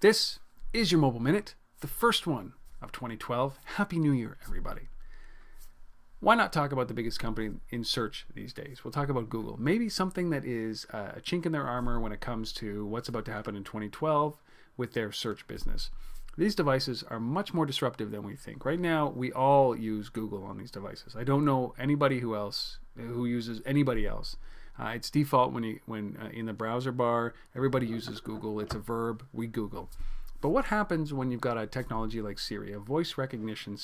This is your Mobile Minute, the first one of 2012. Happy New Year, everybody. Why not talk about the biggest company in search these days? We'll talk about Google. Maybe something that is a chink in their armor when it comes to what's about to happen in 2012 with their search business. These devices are much more disruptive than we think. Right now, we all use Google on these devices. I don't know anybody who uses anybody else. It's default when in the browser bar, everybody uses Google. It's a verb. We Google. But what happens when you've got a technology like Siri, a voice recognition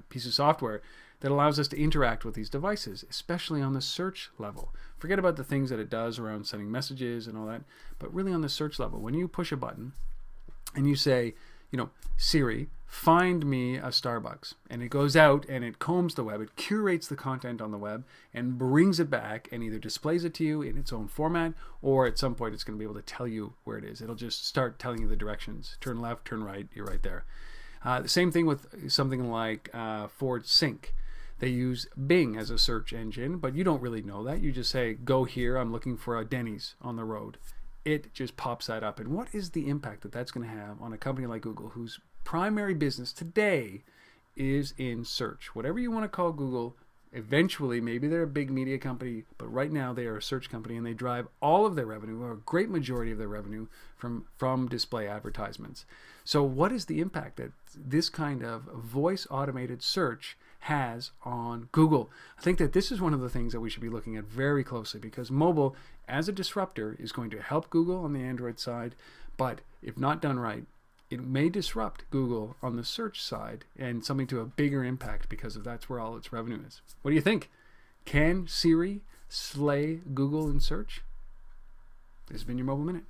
piece of software that allows us to interact with these devices, especially on the search level? Forget about the things that it does around sending messages and all that, but really on the search level. When you push a button and you say, Siri, find me a Starbucks. And it goes out and it combs the web, it curates the content on the web and brings it back and either displays it to you in its own format, or at some point it's going to be able to tell you where it is. It'll just start telling you the directions. Turn left, turn right, you're right there. The same thing with something like Ford Sync. They use Bing as a search engine, but you don't really know that. You just say, go here, I'm looking for a Denny's on the road. It just pops that up. And what is the impact that that's going to have on a company like Google, whose primary business today is in search? Whatever you want to call Google, eventually, maybe they're a big media company, but right now they are a search company and they drive all of their revenue, or a great majority of their revenue, from display advertisements. So what is the impact that this kind of voice automated search has on Google? I think that this is one of the things that we should be looking at very closely, because mobile as a disruptor is going to help Google on the Android side, but if not done right, it may disrupt Google on the search side and something to a bigger impact, because that's where all its revenue is. What do you think? Can Siri slay Google in search? This has been your Mobile Minute.